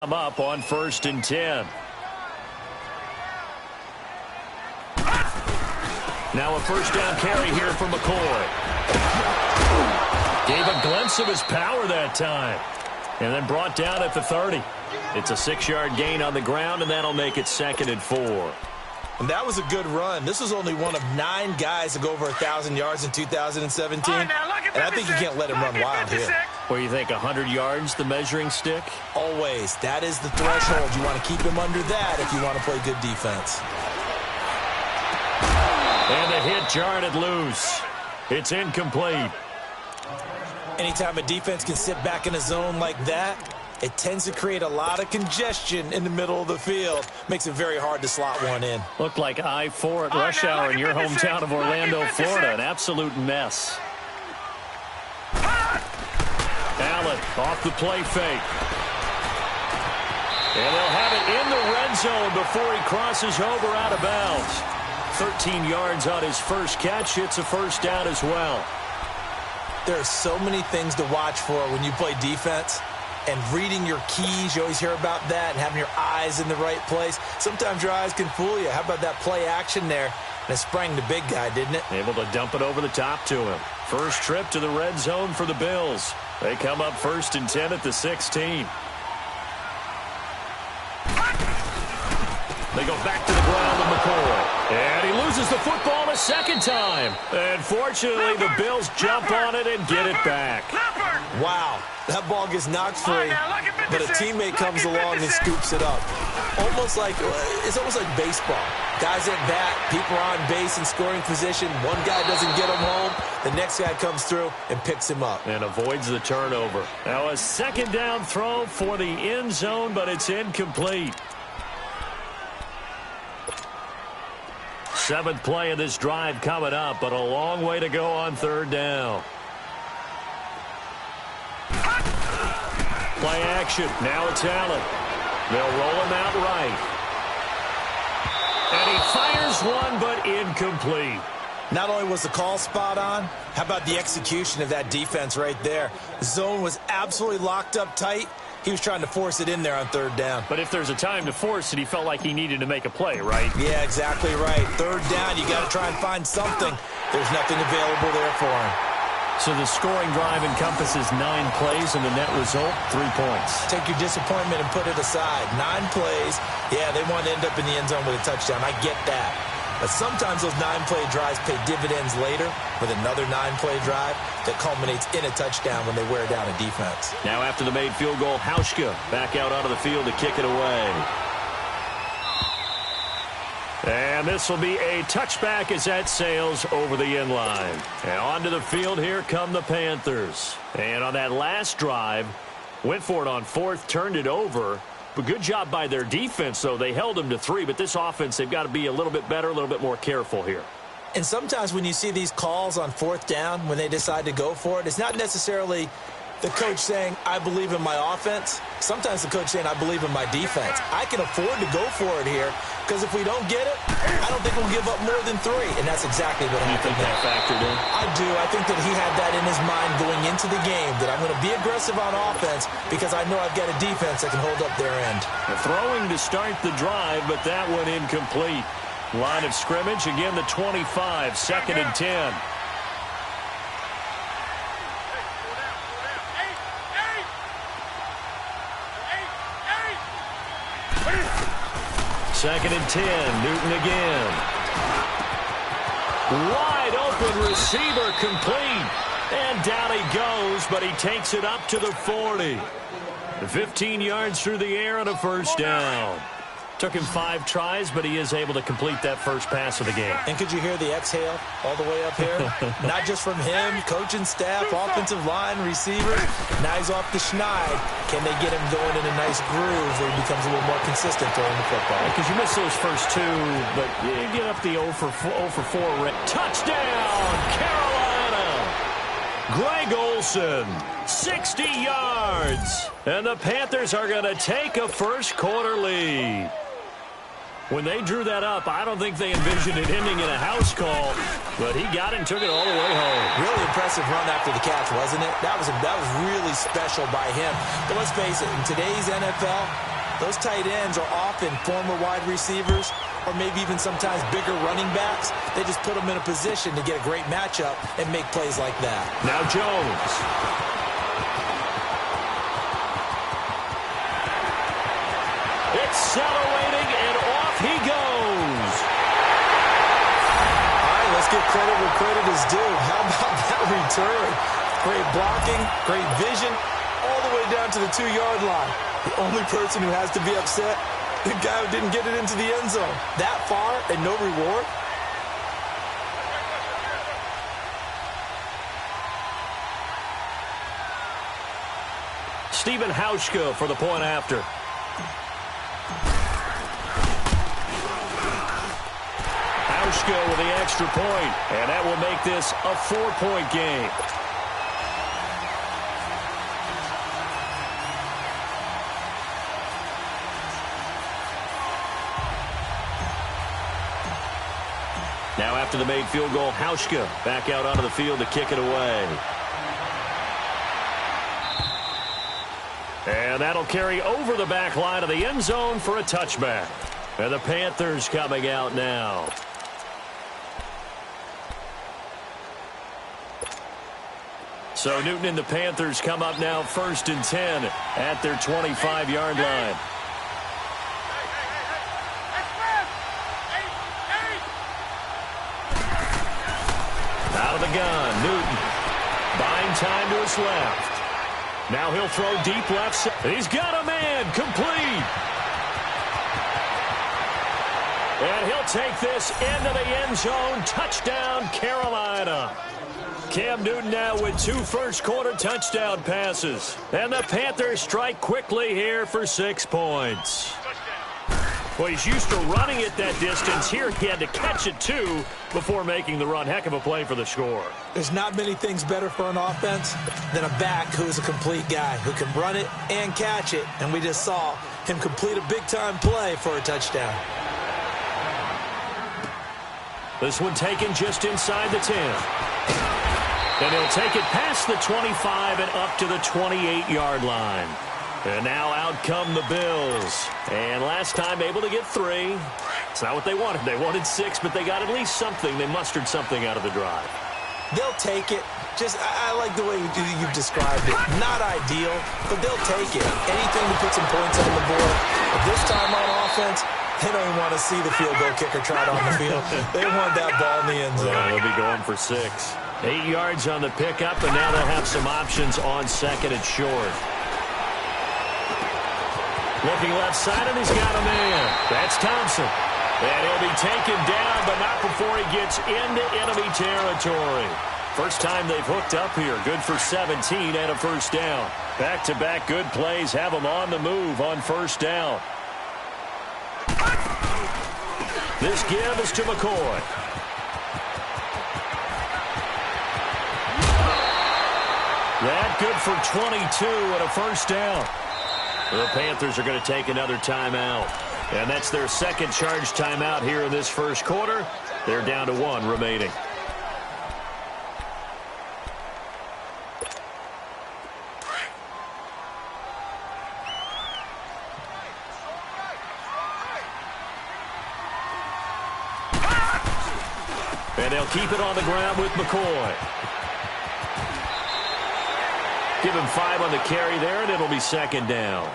I'm up on 1st and 10. Now a first down carry here for McCoy. Gave a glimpse of his power that time. And then brought down at the 30. It's a 6-yard gain on the ground, and that'll make it 2nd and 4. And that was a good run. This was only one of 9 guys to go over 1,000 yards in 2017. And I think you can't let him run wild here. Where you think 100 yards, the measuring stick? Always. That is the threshold. You want to keep him under that if you want to play good defense. And the hit jarred it loose. It's incomplete. Anytime a defense can sit back in a zone like that, it tends to create a lot of congestion in the middle of the field. Makes it very hard to slot one in. Looked like I-4 at rush hour in your hometown of Orlando, Florida. An absolute mess. Allen off the play fake. And they'll have it in the red zone before he crosses over out of bounds. 13 yards on his first catch. It's a first down as well. There are so many things to watch for when you play defense. And reading your keys, you always hear about that, and having your eyes in the right place. Sometimes your eyes can fool you. How about that play action there? And it sprang the big guy, didn't it? Able to dump it over the top to him. First trip to the red zone for the Bills. They come up 1st and 10 at the 16. They go back to the ground with McCoy. And he loses the football a second time. And fortunately, the Bills jump on it and get it back. Wow, that ball gets knocked free, but a teammate comes along and scoops it up. It's almost like baseball. Guys at bat, people are on base in scoring position. One guy doesn't get him home. The next guy comes through and picks him up. And avoids the turnover. Now a second down throw for the end zone, but it's incomplete. 7th play of this drive coming up, but a long way to go on 3rd down. Play action. Now it's Allen. They'll roll him out right. And he fires one, but incomplete. Not only was the call spot on, how about the execution of that defense right there? The zone was absolutely locked up tight. He was trying to force it in there on 3rd down. But if there's a time to force it, he felt like he needed to make a play, right? Yeah, exactly right. 3rd down, you got to try and find something. There's nothing available there for him. So the scoring drive encompasses 9 plays, and the net result, 3 points. Take your disappointment and put it aside. 9 plays. Yeah, they want to end up in the end zone with a touchdown. I get that. But sometimes those 9-play drives pay dividends later with another 9-play drive that culminates in a touchdown when they wear down a defense. Now after the made field goal, Hauschka back out onto the field to kick it away. And this will be a touchback as that sails over the end line. And onto the field, here come the Panthers. And on that last drive, went for it on 4th, turned it over. But good job by their defense, though. They held them to 3, but this offense, they've got to be a little bit better, a little bit more careful here. And sometimes when you see these calls on 4th down, when they decide to go for it, it's not necessarily the coach saying, I believe in my offense. Sometimes the coach saying, I believe in my defense. I can afford to go for it here, because if we don't get it, I don't think we'll give up more than 3. And that's exactly what happened. You think that factored in? I do. I think that he had that in his mind going into the game, that I'm going to be aggressive on offense because I know I've got a defense that can hold up their end. Throwing to start the drive, but that one incomplete. Line of scrimmage, again the 25, 2nd and 10. Second and 10, Newton again. Wide open receiver complete. And down he goes, but he takes it up to the 40. 15 yards through the air and a first down. Took him 5 tries, but he is able to complete that first pass of the game. And could you hear the exhale all the way up here? Not just from him, coaching staff, offensive line, receivers. Now he's off the schneid. Can they get him going in a nice groove where he becomes a little more consistent throwing the football? Because you miss those first 2, but you get up the 0 for 4. Touchdown, Carolina! Greg Olsen, 60 yards. And the Panthers are going to take a first-quarter lead. When they drew that up, I don't think they envisioned it ending in a house call, but he got it and took it all the way home. Really impressive run after the catch, wasn't it? That was really special by him. But let's face it, in today's NFL, Those tight ends are often former wide receivers or maybe even sometimes bigger running backs. They just put them in a position to get a great matchup and make plays like that. Now Jones. Accelerating, and off he goes. All right, let's give credit where credit is due. How about that return? Great blocking, great vision, all the way down to the 2-yard line. The only person who has to be upset, the guy who didn't get it into the end zone. That far and no reward? Stephen Hauschka for the point after. Hauschka with the extra point, and that will make this a 4-point game. Now after the made field goal, Hauschka back out onto the field to kick it away. And that'll carry over the back line of the end zone for a touchback. And the Panthers coming out now. So Newton and the Panthers come up now 1st and 10 at their 25-yard line. Out of the gun, Newton. Buying time to his left. Now he'll throw deep left side. He's got a man, complete. And he'll take this into the end zone. Touchdown, Carolina. Cam Newton now with 2 first-quarter touchdown passes. And the Panthers strike quickly here for 6 points. Well, he's used to running it that distance. Here he had to catch it, too, before making the run. Heck of a play for the score. There's not many things better for an offense than a back who is a complete guy who can run it and catch it. And we just saw him complete a big-time play for a touchdown. This one taken just inside the 10. And he'll take it past the 25 and up to the 28-yard line. And now out come the Bills. And last time able to get 3. It's not what they wanted. They wanted 6, but they got at least something. They mustered something out of the drive. They'll take it. I like the way you've described it. Not ideal, but they'll take it. Anything to put some points on the board. But this time on offense, they don't even want to see the field goal kicker trot on the field. They want that ball in the end zone. They'll be going for 6. 8 yards on the pickup, and now they'll have some options on 2nd and short. Looking left side, and he's got a man. That's Thompson. And he'll be taken down, but not before he gets into enemy territory. First time they've hooked up here. Good for 17 and a first down. Back-to-back good plays have them on the move on first down. This give is to McCoy. That good for 22 and a first down. The Panthers are going to take another timeout. And that's their second charge timeout here in this first quarter. They're down to 1 remaining. And they'll keep it on the ground with McCoy. Give him 5 on the carry there, and it'll be 2nd down.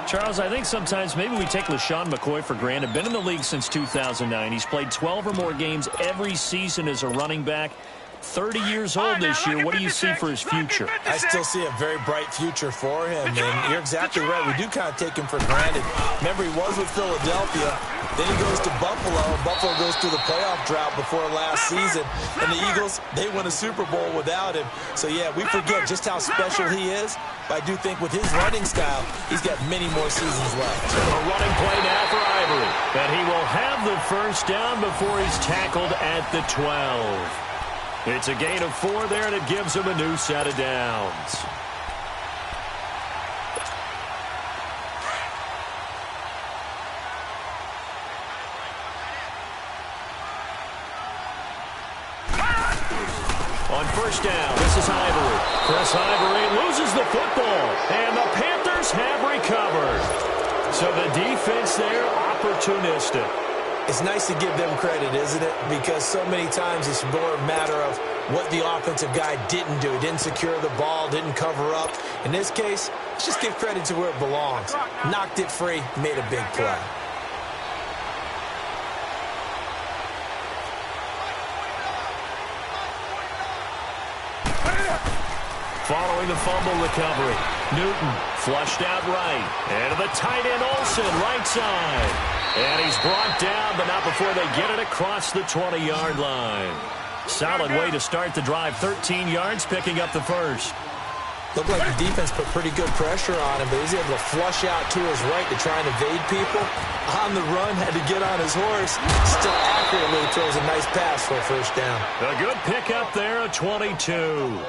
Charles, I think sometimes maybe we take LeSean McCoy for granted. Been in the league since 2009. He's played 12 or more games every season as a running back. 30 years old this year. What do you see for his future? I still see a very bright future for him, and you're exactly right. We do kind of take him for granted. Remember, he was with Philadelphia. Then he goes to Buffalo. Buffalo goes through the playoff drought before last season. And the Eagles, they win a Super Bowl without him. So, yeah, we forget just how special he is. But I do think with his running style, he's got many more seasons left. A running play now for Ivory. And he will have the first down before he's tackled at the 12. It's a gain of 4 there, and it gives him a new set of downs. On first down, this is Ivory. Chris Ivory loses the football, and the Panthers have recovered. So the defense there, opportunistic. It's nice to give them credit, isn't it? Because so many times it's more a matter of what the offensive guy didn't do. He didn't secure the ball, didn't cover up. In this case, let's just give credit to where it belongs. Knocked it free, made a big play. Following the fumble recovery, Newton flushed out right. And to the tight end, Olsen, right side. And he's brought down, but not before they get it across the 20-yard line. Solid way to start the drive. 13 yards, picking up the first. Looked like the defense put pretty good pressure on him, but he was able to flush out to his right to try and evade people. On the run, had to get on his horse. Still accurately throws a nice pass for a first down. A good pickup there, a 22.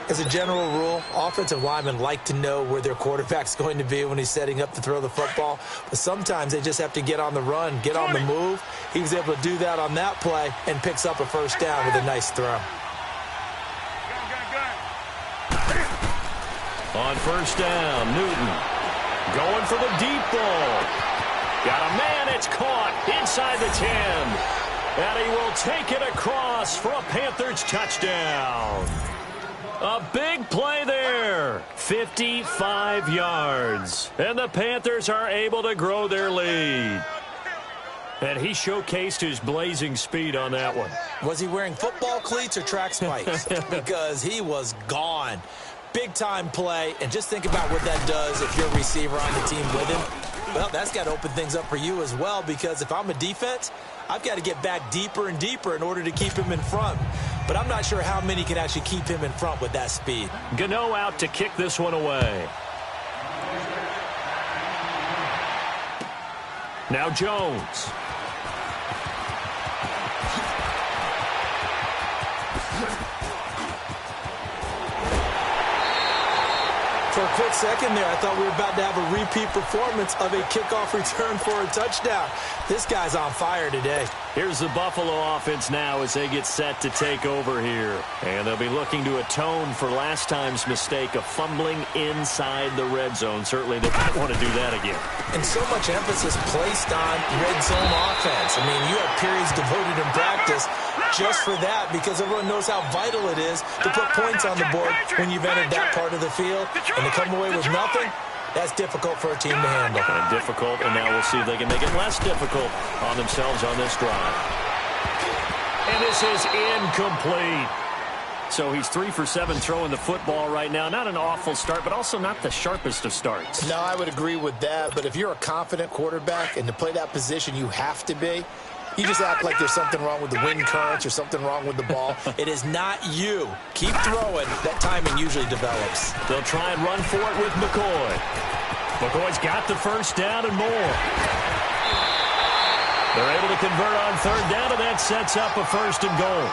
As a general rule, offensive linemen like to know where their quarterback's going to be when he's setting up to throw the football. But sometimes they just have to get on the run, get on the move. He was able to do that on that play and picks up a first down with a nice throw. On first down, Newton going for the deep ball. Got a man, it's caught inside the 10. And he will take it across for a Panthers touchdown. A big play there. 55 yards. And the Panthers are able to grow their lead. And he showcased his blazing speed on that one. Was he wearing football cleats or track spikes? Because he was gone. Big-time play. And just think about what that does if you're a receiver on the team with him. Well, that's got to open things up for you as well, because if I'm a defense, I've got to get back deeper and deeper in order to keep him in front. But I'm not sure how many can actually keep him in front with that speed. Gano out to kick this one away. Now Jones. For a quick second there, I thought we were about to have a repeat performance of a kickoff return for a touchdown. This guy's on fire today. Here's the Buffalo offense now as they get set to take over here. And they'll be looking to atone for last time's mistake of fumbling inside the red zone. Certainly they don't want to do that again. And so much emphasis placed on red zone offense. I mean, you have periods devoted in practice just for that, because everyone knows how vital it is to put points on the board when you've entered that part of the field. And to come away with nothing, that's difficult for a team to handle. And difficult, and now we'll see if they can make it less difficult on themselves on this drive. And this is incomplete. So he's 3 for 7 throwing the football right now. Not an awful start, but also not the sharpest of starts. No, I would agree with that. But if you're a confident quarterback and to play that position, you have to be. You just act like there's something wrong with the wind currents or something wrong with the ball. It is not you. Keep throwing. That timing usually develops. They'll try and run for it with McCoy. McCoy's got the first down and more. They're able to convert on third down, and that sets up a first and goal.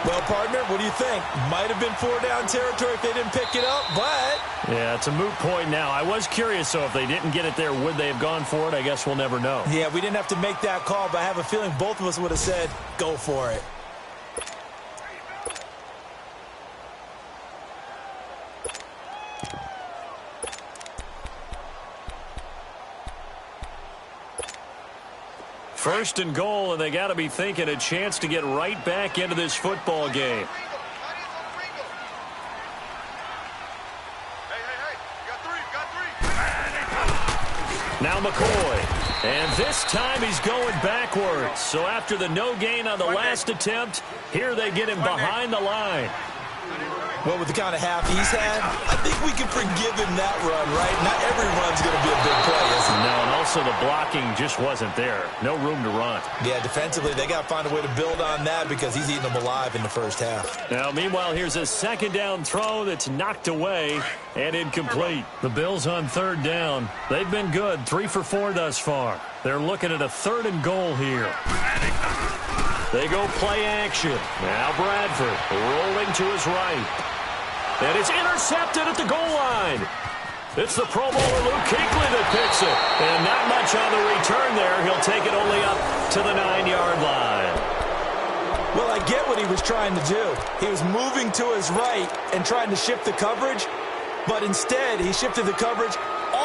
Well, partner, what do you think? Might have been 4-down territory if they didn't pick it up, but... Yeah, it's a moot point now. I was curious, so if they didn't get it there, would they have gone for it? I guess we'll never know. Yeah, we didn't have to make that call, but I have a feeling both of us would have said, go for it. First and goal, and they got to be thinking a chance to get right back into this football game. Now McCoy, and this time he's going backwards. So after the no gain on the last attempt, here they get him behind the line. Well, with the kind of half he's had, I think we can forgive him that run, right? Not every run's going to be a big play, is it? No, and also the blocking just wasn't there. No room to run. Yeah, defensively, they got to find a way to build on that because he's eating them alive in the first half. Now, meanwhile, here's a second down throw that's knocked away and incomplete. The Bills on third down. They've been good, 3 for 4 thus far. They're looking at a third and goal here. They go play action. Now Bradford rolling to his right. And it's intercepted at the goal line. It's the Pro Bowler Luke Kuechly that picks it. And not much on the return there. He'll take it only up to the 9-yard line. Well, I get what he was trying to do. He was moving to his right and trying to shift the coverage. But instead, he shifted the coverage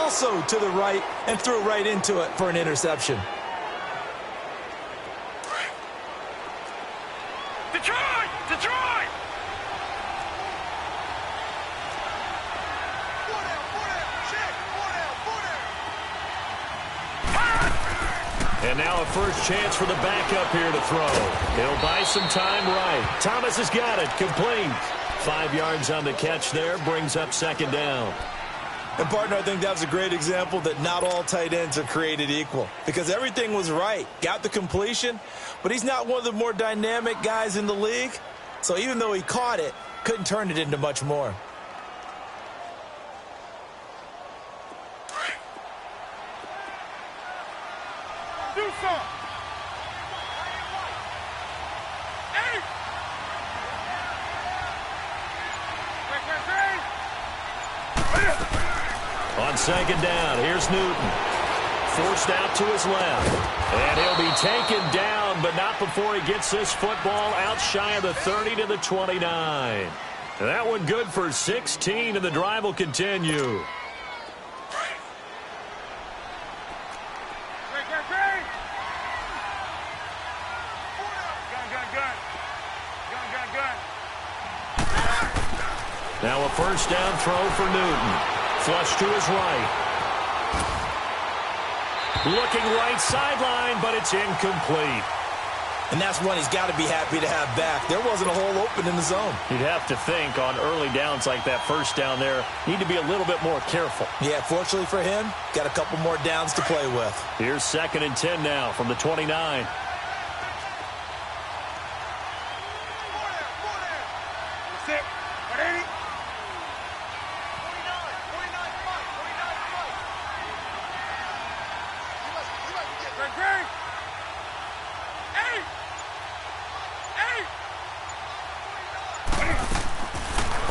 also to the right, and threw right into it for an interception. Detroit! Detroit! And now a first chance for the backup here to throw. He'll buy some time right. Thomas has got it. Complete. 5 yards on the catch there. Brings up second down. And, partner, I think that was a great example that not all tight ends are created equal, because everything was right. Got the completion, but he's not one of the more dynamic guys in the league. So even though he caught it, couldn't turn it into much more. Do something! Hey! On second down, here's Newton. Forced out to his left. And he'll be taken down, but not before he gets this football out shy of the 30 to the 29. That one good for 16, and the drive will continue. Now a first down throw for Newton. Flush to his right. Looking right sideline, but it's incomplete. And that's one he's got to be happy to have back. There wasn't a hole open in the zone. You'd have to think on early downs like that first down there, need to be a little bit more careful. Yeah, fortunately for him, got a couple more downs to play with. Here's 2nd and 10 now from the 29.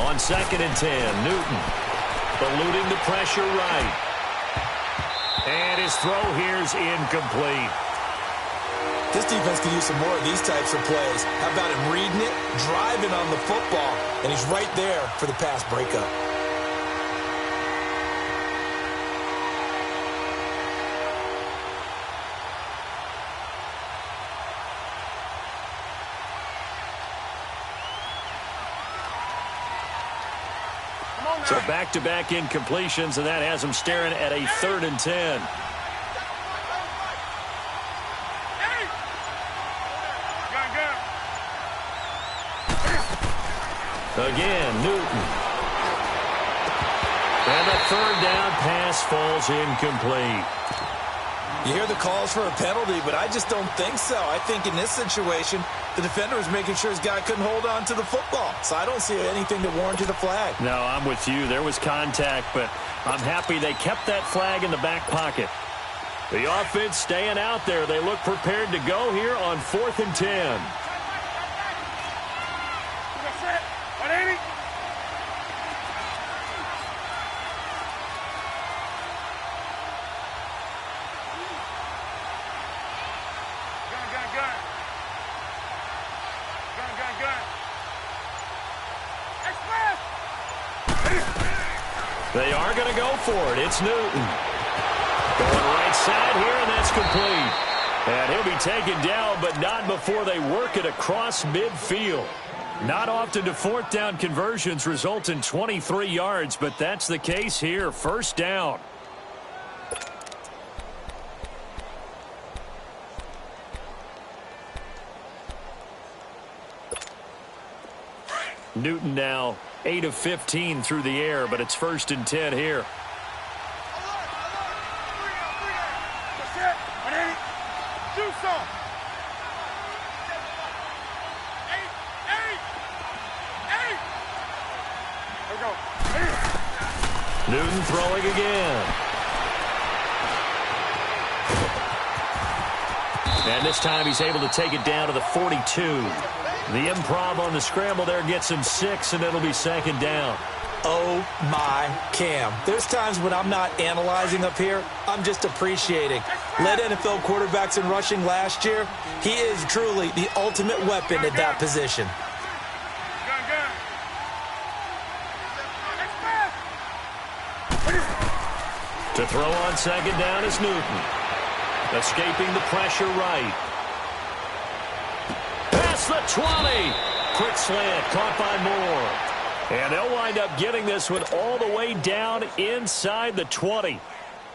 On 2nd and 10, Newton eluding the pressure right. And his throw here's incomplete. This defense could use some more of these types of plays. How about him reading it, driving on the football, and he's right there for the pass breakup. So back-to-back incompletions, and that has him staring at a 3rd and 10. Again, Newton. And the 3rd down pass falls incomplete. You hear the calls for a penalty, but I just don't think so. I think in this situation, the defender was making sure his guy couldn't hold on to the football. So I don't see anything that warranted a flag. No, I'm with you. There was contact, but I'm happy they kept that flag in the back pocket. The offense staying out there. They look prepared to go here on 4th and 10. They are going to go for it. It's Newton. Going right side here, and that's complete. And he'll be taken down, but not before they work it across midfield. Not often do 4th down conversions result in 23 yards, but that's the case here. 1st down. Newton now 8 of 15 through the air, but it's 1st and 10 here. Newton throwing again. And this time he's able to take it down to the 42. The improv on the scramble there gets him 6, and it'll be 2nd down. Oh, my Cam. There's times when I'm not analyzing up here. I'm just appreciating. Led NFL quarterbacks in rushing last year. He is truly the ultimate weapon at that position. To throw on second down is Newton. Escaping the pressure right. Past the 20. Quick slant caught by Moore. And they'll wind up getting this one all the way down inside the 20.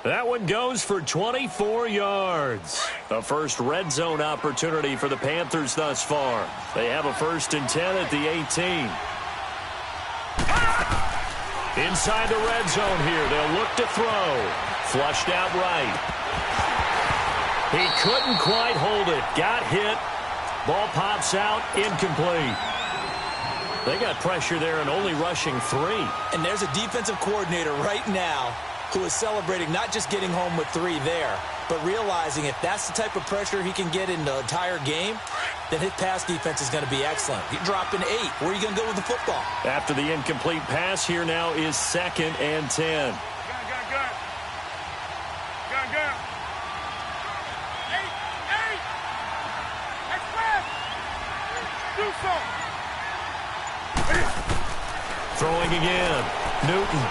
That one goes for 24 yards. A first red zone opportunity for the Panthers thus far. They have a 1st and 10 at the 18. Inside the red zone here. They'll look to throw. Flushed out right. He couldn't quite hold it. Got hit. Ball pops out. Incomplete. They got pressure there and only rushing 3. And there's a defensive coordinator right now who is celebrating not just getting home with 3 there, but realizing if that's the type of pressure he can get in the entire game, then his pass defense is going to be excellent. You're dropping 8. Where are you going to go with the football? After the incomplete pass, here now is 2nd and 10. Gun. 8. Express. Do something. Throwing again. Newton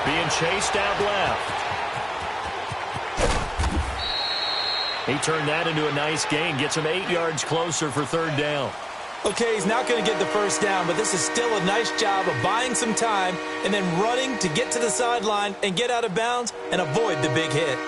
being chased out left. He turned that into a nice gain. Gets him 8 yards closer for 3rd down. Okay, he's not going to get the 1st down, but this is still a nice job of buying some time and then running to get to the sideline and get out of bounds and avoid the big hit.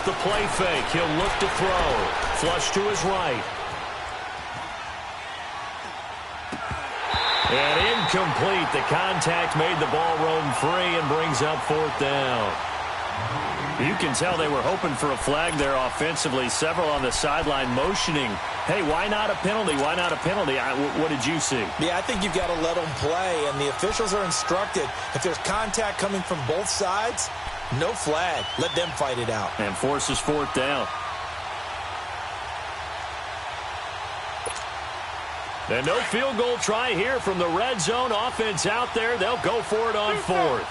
The play fake. He'll look to throw. Flush to his right. And incomplete. The contact made the ball roam free and brings up 4th down. You can tell they were hoping for a flag there offensively. Several on the sideline motioning. Hey, why not a penalty? Why not a penalty? What did you see? Yeah, I think you've got to let them play, and the officials are instructed. If there's contact coming from both sides, no flag. Let them fight it out. And forces 4th down. And no field goal try here from the red zone. Offense out there. They'll go for it on 4th.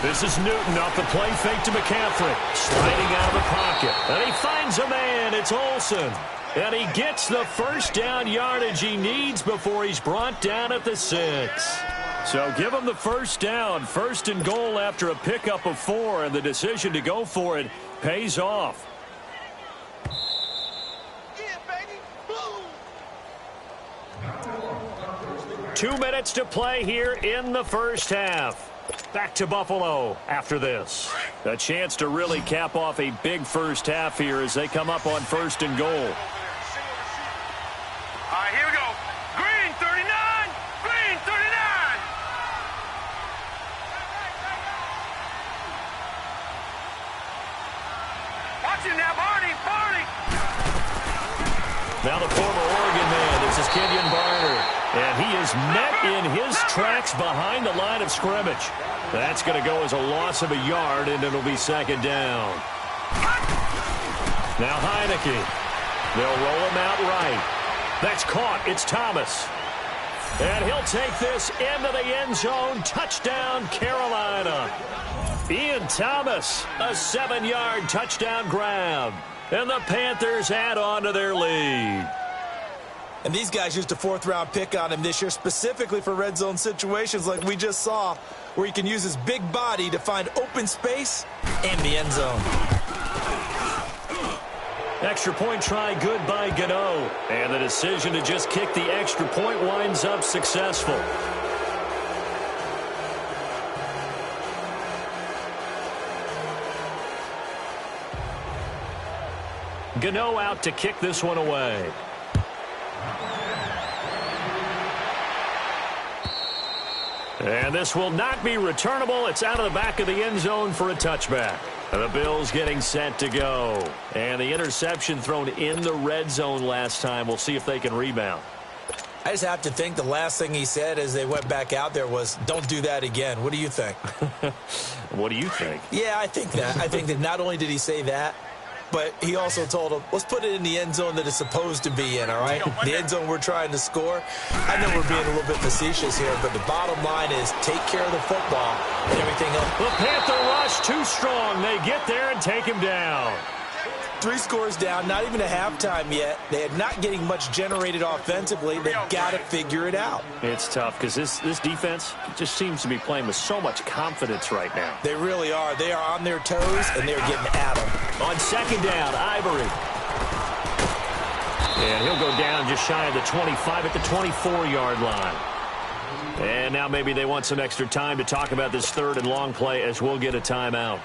This is Newton off the play fake to McCaffrey. Sliding out of the pocket. And he finds a man. It's Olsen. And he gets the 1st down yardage he needs before he's brought down at the 6. So give him the 1st down. 1st and goal after a pickup of 4. And the decision to go for it pays off. 2 minutes to play here in the 1st half. Back to Buffalo after this. A chance to really cap off a big 1st half here as they come up on 1st and goal. All right, here we go. Green, 39. Green, 39. Watch him now, Barney. Now the former Oregon man. This is Kenyon Barner. And he is met in his tracks behind the line of scrimmage. That's going to go as a loss of a yard, and it'll be 2nd down. Now Heineke. They'll roll him out right. That's caught. It's Thomas. And he'll take this into the end zone. Touchdown, Carolina. Ian Thomas, a 7-yard touchdown grab. And the Panthers add on to their lead. And these guys used a 4th-round pick on him this year specifically for red zone situations like we just saw, where he can use his big body to find open space and the end zone. Extra point try good by Gano. And the decision to just kick the extra point winds up successful. Gano out to kick this one away. And this will not be returnable. It's out of the back of the end zone for a touchback. The Bills getting set to go. And the interception thrown in the red zone last time. We'll see if they can rebound. I just have to think the last thing he said as they went back out there was, don't do that again. What do you think? What do you think? Yeah, I think that. I think that not only did he say that, but he also told him, let's put it in the end zone that it's supposed to be in, all right? The end zone we're trying to score. I know we're being a little bit facetious here, but the bottom line is take care of the football and everything else. The Panther rush too strong. They get there and take him down. 3 scores down, not even a halftime yet. They are not getting much generated offensively. They've got to figure it out. It's tough because this defense just seems to be playing with so much confidence right now. They really are. They are on their toes, and they're getting at them. On second down, Ivory. And he'll go down just shy of the 25 at the 24-yard line. And now maybe they want some extra time to talk about this third and long play as we'll get a timeout.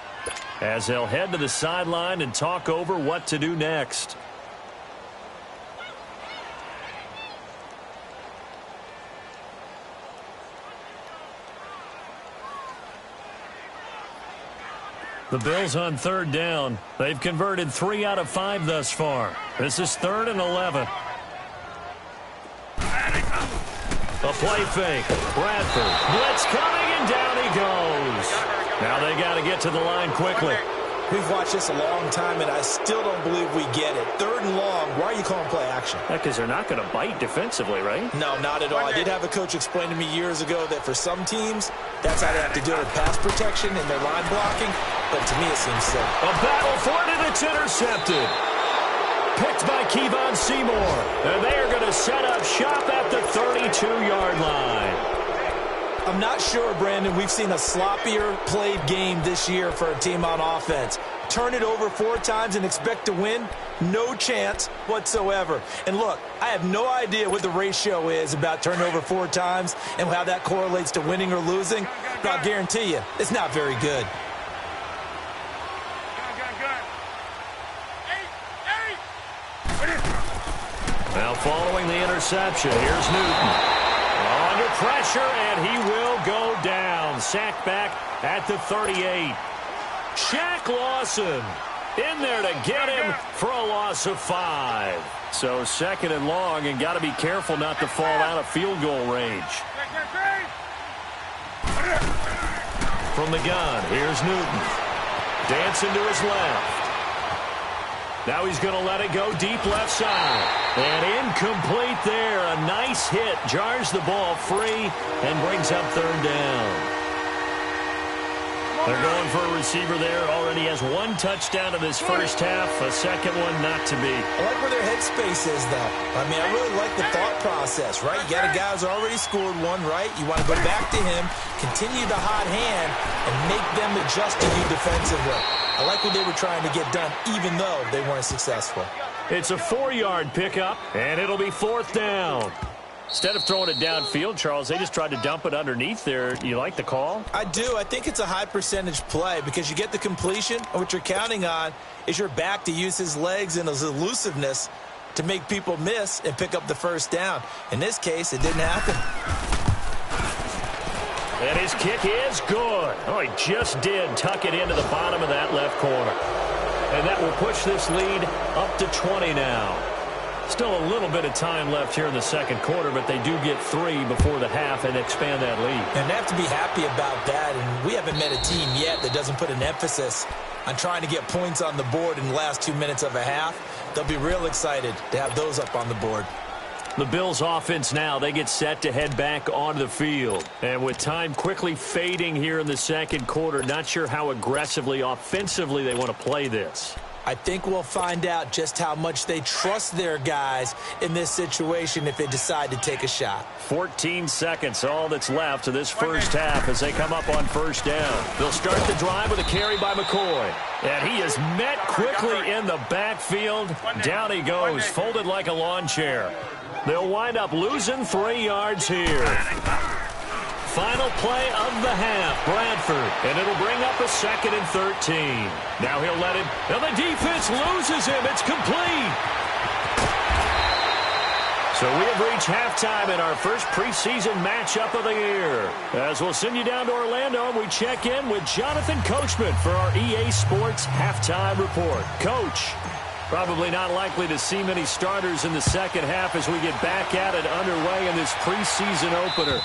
As they'll head to the sideline and talk over what to do next. The Bills on third down. They've converted 3 out of 5 thus far. This is 3rd and 11. A play fake. Bradford. Blitz coming, and down he goes. Now they got to get to the line quickly. We've watched this a long time, and I still don't believe we get it. 3rd and long. Why are you calling play action? Because they're not going to bite defensively, right? No, not at all. I did have a coach explain to me years ago that for some teams, that's how they have to deal with pass protection and their line blocking. But to me, it seems silly. A battle for it, and it's intercepted. Picked by Kevon Seymour. And they are going to set up shop at the 32-yard line. I'm not sure, Brandon, we've seen a sloppier played game this year for a team on offense. Turn it over 4 times and expect to win? No chance whatsoever. And look, I have no idea what the ratio is about turning over 4 times and how that correlates to winning or losing, but I'll guarantee you, it's not very good. Now following the interception, here's Newton. Under pressure, and he will go down. Sacked back at the 38. Shaq Lawson in there to get him for a loss of 5. So 2nd and long, and got to be careful not to fall out of field goal range. From the gun, here's Newton. Dancing to his left. Now he's going to let it go deep left side. And incomplete there. A nice hit. Jars the ball free and brings up 3rd down. They're going for a receiver there. Already has 1 touchdown in this first half. A second one not to be. I like where their headspace is, though. I mean, I really like the thought process, right? You got a guy who's already scored 1, right? You want to go back to him, continue the hot hand, and make them adjust to you defensively. I like what they were trying to get done, even though they weren't successful. It's a 4-yard pickup, and it'll be 4th down. Instead of throwing it downfield, Charles, they just tried to dump it underneath there. You like the call? I do. I think it's a high percentage play because you get the completion, and what you're counting on is your back to use his legs and his elusiveness to make people miss and pick up the 1st down. In this case, it didn't happen. And his kick is good. Oh, he just did tuck it into the bottom of that left corner. And that will push this lead up to 20 now. Still a little bit of time left here in the second quarter, but they do get 3 before the half and expand that lead. And they have to be happy about that. And we haven't met a team yet that doesn't put an emphasis on trying to get points on the board in the last 2 minutes of a half. They'll be real excited to have those up on the board. The Bills offense now, they get set to head back onto the field. And with time quickly fading here in the second quarter, not sure how aggressively, offensively they want to play this. I think we'll find out just how much they trust their guys in this situation if they decide to take a shot. 14 seconds, all that's left of this first half as they come up on first down. They'll start the drive with a carry by McCoy. And he is met quickly in the backfield. Down he goes, folded like a lawn chair. They'll wind up losing 3 yards here. Final play of the half, Bradford. And it'll bring up a 2nd and 13. Now he'll let it. Now the defense loses him. It's complete. So we have reached halftime in our first preseason matchup of the year. As we'll send you down to Orlando, we check in with Jonathan Coachman for our EA Sports Halftime Report. Coach, probably not likely to see many starters in the second half as we get back at it underway in this preseason opener.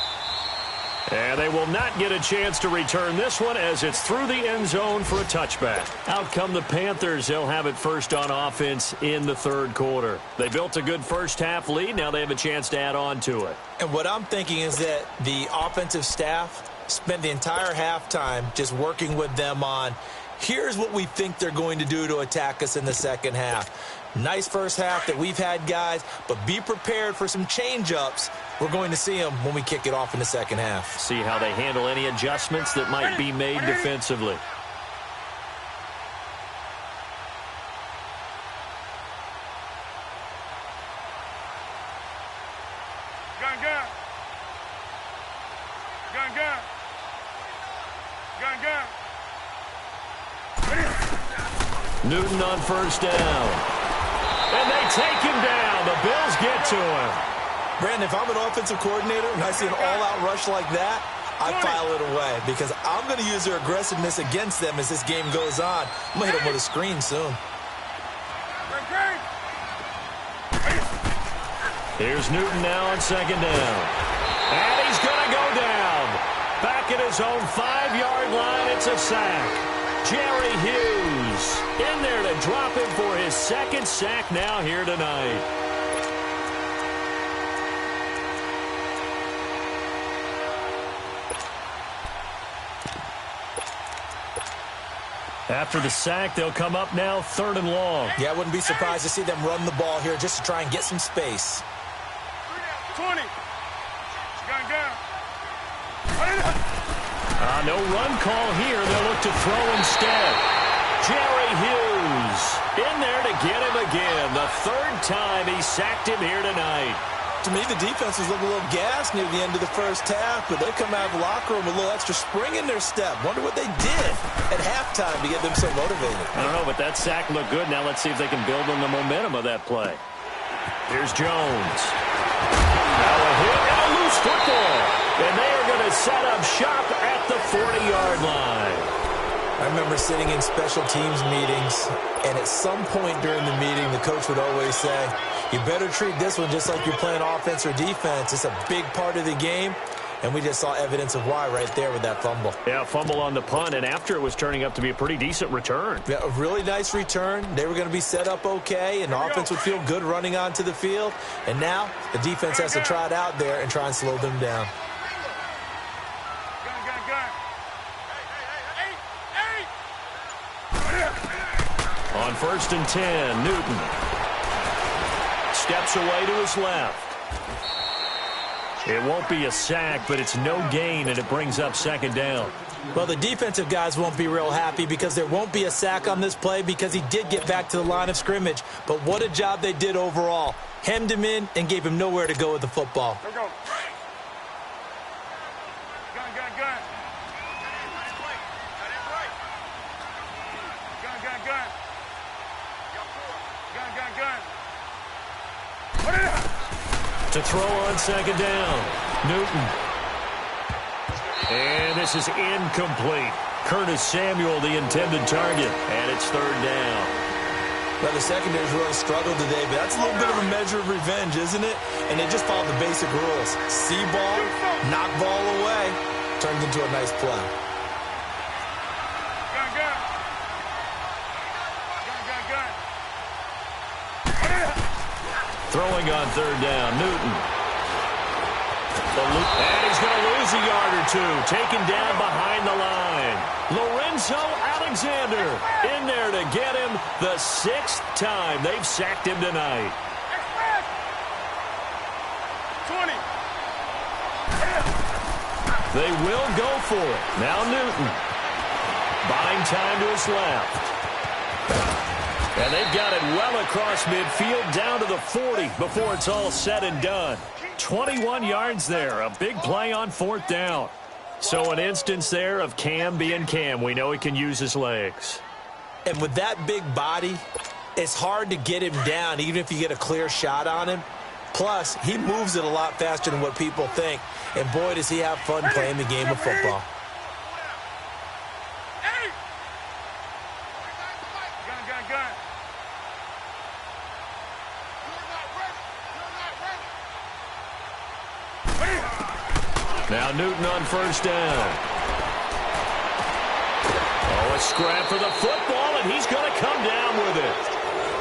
And they will not get a chance to return this one as it's through the end zone for a touchback. Out come the Panthers. They'll have it first on offense in the third quarter. They built a good first half lead. Now they have a chance to add on to it. And what I'm thinking is that the offensive staff spent the entire halftime just working with them on, here's what we think they're going to do to attack us in the second half. Nice first half that we've had, guys, but be prepared for some change-ups. We're going to see them when we kick it off in the second half. See how they handle any adjustments that might be made defensively. Gun, gun. Gun, gun. Gun, gun. Newton on first down. And they take him down. The Bills get to him. Brandon, if I'm an offensive coordinator and I see an all-out rush like that, I file it away because I'm going to use their aggressiveness against them as this game goes on. I'm going to hit them with a screen soon. Here's Newton now on second down. And he's going to go down. Back at his own 5-yard line, it's a sack. Jerry Hughes in there to drop him for his second sack now here tonight. After the sack, they'll come up now 3rd and long. Yeah, I wouldn't be surprised to see them run the ball here just to try and get some space. 20. Gun, gun. No run call here. They'll look to throw instead. Jerry Hughes in there to get him again. The 3rd time he sacked him here tonight. To me, the defense was looking a little gassed near the end of the first half, but they come out of the locker room with a little extra spring in their step. Wonder what they did at halftime to get them so motivated. I don't know, but that sack looked good. Now let's see if they can build on the momentum of that play. Here's Jones. Now a hit and a loose football. And they are going to set up shop at the 40-yard line. I remember sitting in special teams meetings, and at some point during the meeting, the coach would always say, you better treat this one just like you're playing offense or defense. It's a big part of the game, and we just saw evidence of why right there with that fumble. Yeah, fumble on the punt, and after it was turning up to be a pretty decent return. Yeah, a really nice return. They were going to be set up okay, and the offense would feel good running onto the field. And now the defense has to try it out there and try and slow them down. On 1st and 10, Newton steps away to his left. It won't be a sack, but it's no gain, and it brings up 2nd down. Well, the defensive guys won't be real happy because there won't be a sack on this play because he did get back to the line of scrimmage. But what a job they did overall. Hemmed him in and gave him nowhere to go with the football. Go, go. Gun, gun, gun. Gun, gun, gun. Gun, gun, gun. To throw on 2nd down, Newton. And this is incomplete. Curtis Samuel, the intended target, and it's 3rd down. Well, the secondary's really struggled today, but that's a little bit of a measure of revenge, isn't it? And they just followed the basic rules. See ball, knock ball away, turns into a nice play. Gun, gun. Gun, gun, gun. Throwing on 3rd down, Newton. And he's going to lose a yard or two. Taken down behind the line. Lorenzo Alexander in there to get him the 6th time they've sacked him tonight. 20. They will go for it. Now Newton. Buying time to his left. And they've got it well across midfield down to the 40 before it's all said and done. 21 yards there. A big play on 4th down. So an instance there of Cam being Cam. We know he can use his legs. And with that big body, it's hard to get him down even if you get a clear shot on him. Plus, he moves it a lot faster than what people think. And boy, does he have fun playing the game of football. Gun. Now Newton on 1st down. Oh, a scrap for the football, and he's going to come down with it.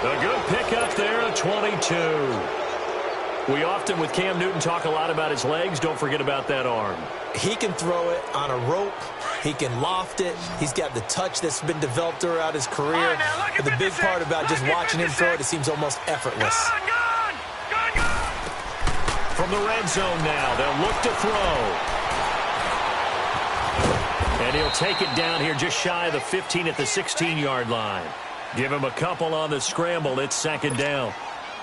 A good pickup there at 22. We often, with Cam Newton, talk a lot about his legs. Don't forget about that arm. He can throw it on a rope. He can loft it. He's got the touch that's been developed throughout his career. But the big part about just watching him throw it seems almost effortless. Gun. From the red zone now, they'll look to throw. And he'll take it down here just shy of the 15 at the 16-yard line. Give him a couple on the scramble. It's 2nd down.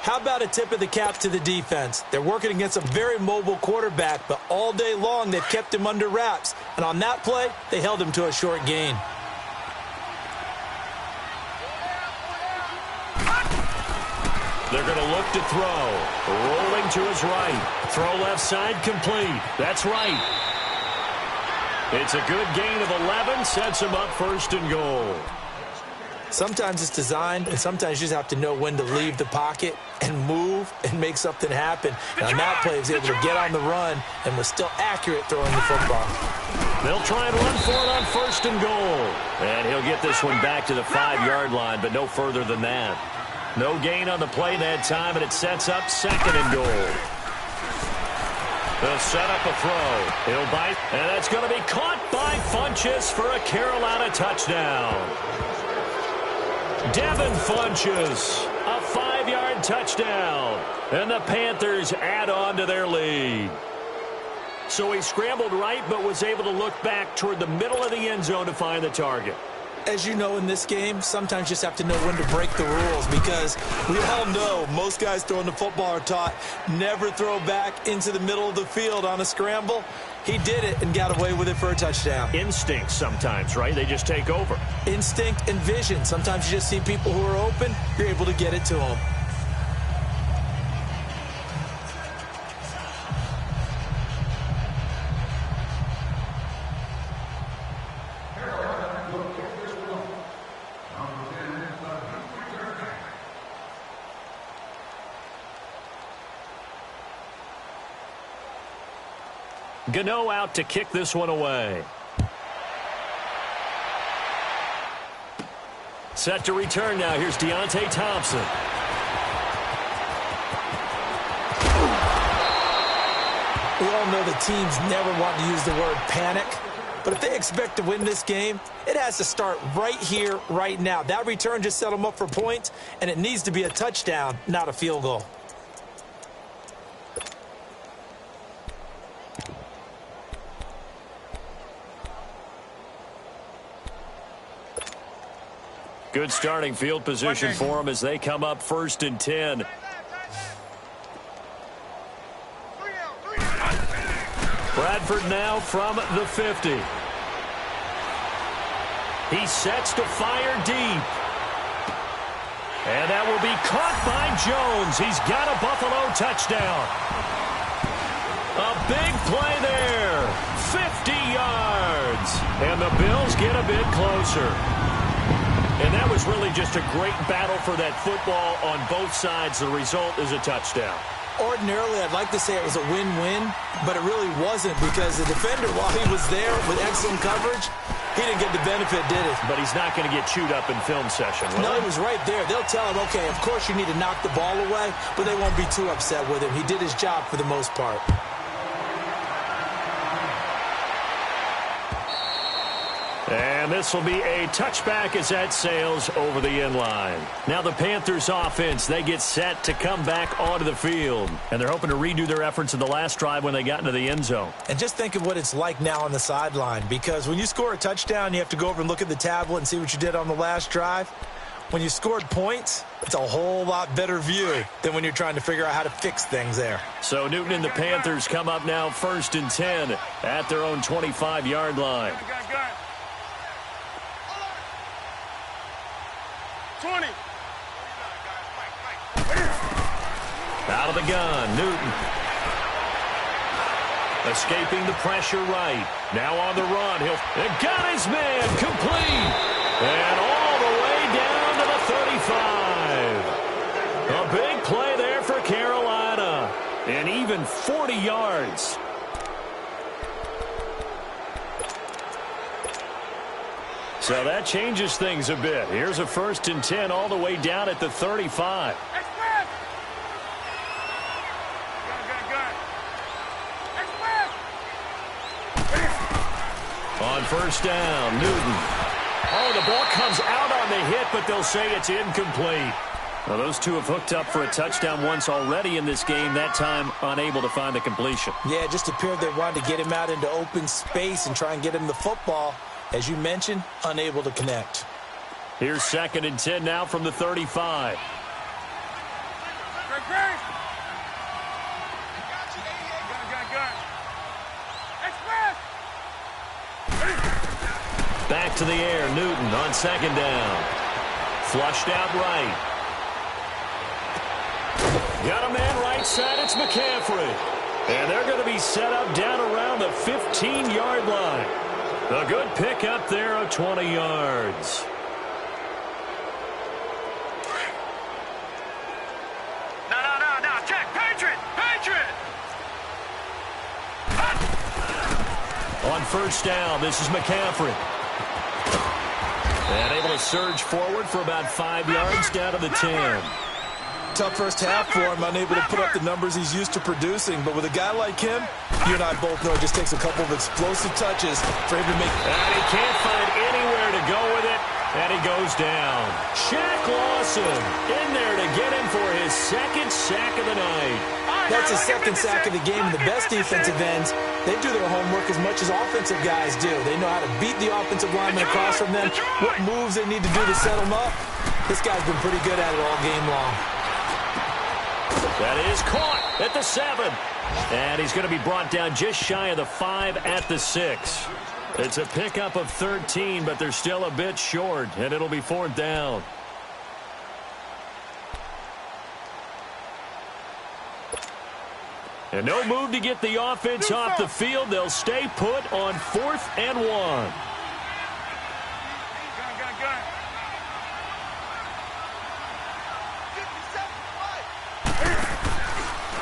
How about a tip of the cap to the defense? They're working against a very mobile quarterback, but all day long they've kept him under wraps. And on that play, they held him to a short gain. They're going to look to throw. Rolling to his right. Throw left side complete. That's right. It's a good gain of 11. Sets him up 1st and goal. Sometimes it's designed, and sometimes you just have to know when to leave the pocket and move and make something happen. And on that play, he was able to get on the run and was still accurate throwing the football. They'll try and run for it on 1st and goal. And he'll get this one back to the 5-yard line, but no further than that. No gain on the play that time, and it sets up 2nd and goal. They'll set up a throw. He'll bite, and that's going to be caught by Funchess for a Carolina touchdown. Devin Funchess, a 5-yard touchdown. And the Panthers add on to their lead. So he scrambled right, but was able to look back toward the middle of the end zone to find the target. As you know, in this game, sometimes you just have to know when to break the rules, because we all know most guys throwing the football are taught never throw back into the middle of the field on a scramble. He did it and got away with it for a touchdown. Instinct sometimes, right? They just take over. Instinct and vision. Sometimes you just see people who are open, you're able to get it to them. Gano out to kick this one away. Set to return now. Here's Deontay Thompson. We all know the teams never want to use the word panic, but if they expect to win this game, it has to start right here, right now. That return just set them up for points, and it needs to be a touchdown, not a field goal. Good starting field position for them as they come up 1st and 10. Bradford now from the 50. He sets to fire deep. And that will be caught by Jones. He's got a Buffalo touchdown. A big play there. 50 yards. And the Bills get a bit closer. And that was really just a great battle for that football on both sides. The result is a touchdown. Ordinarily, I'd like to say it was a win-win, but it really wasn't, because the defender, while he was there with excellent coverage, he didn't get the benefit, did he? But he's not going to get chewed up in film session, will No, he? he was right there. They'll tell him, okay, of course you need to knock the ball away, but they won't be too upset with him. He did his job for the most part. And And this will be a touchback as that sails over the end line. Now the Panthers offense, they get set to come back onto the field. And they're hoping to redo their efforts in the last drive when they got into the end zone. And just think of what it's like now on the sideline, because when you score a touchdown, you have to go over and look at the tablet and see what you did on the last drive. When you scored points, it's a whole lot better view than when you're trying to figure out how to fix things there. So Newton and the Panthers come up now 1st and 10 at their own 25-yard line. 20. Out of the gun, Newton. Escaping the pressure right. Now on the run. He'll got his man complete. And all the way down to the 35. A big play there for Carolina. And even 40 yards. So that changes things a bit. Here's a 1st and 10 all the way down at the 35. On 1st down, Newton. Oh, the ball comes out on the hit, but they'll say it's incomplete. Well, those two have hooked up for a touchdown once already in this game, that time unable to find the completion. Yeah, it just appeared they wanted to get him out into open space and try and get him the football. As you mentioned, unable to connect. Here's 2nd and 10 now from the 35. Back to the air, Newton on 2nd down. Flushed out right. Got a man right side, it's McCaffrey. And they're going to be set up down around the 15-yard line. A good pick up there of 20 yards. No, check, Patriot. On 1st down, this is McCaffrey. And able to surge forward for about 5 yards down to the 10. Tough first half for him, unable to put up the numbers he's used to producing. But with a guy like him, you and I both know it just takes a couple of explosive touches for him to make. And he can't find anywhere to go with it, and he goes down. Shaq Lawson in there to get him for his 2nd sack of the night. That's his 2nd sack of the game, and the best defensive ends, they do their homework as much as offensive guys do. They know how to beat the offensive lineman across from them, what moves they need to do to set them up. This guy's been pretty good at it all game long. That is caught at the 7. And he's going to be brought down just shy of the 5 at the 6. It's a pickup of 13, but they're still a bit short, and it'll be 4th down. And no move to get the offense off the field. They'll stay put on 4th and 1.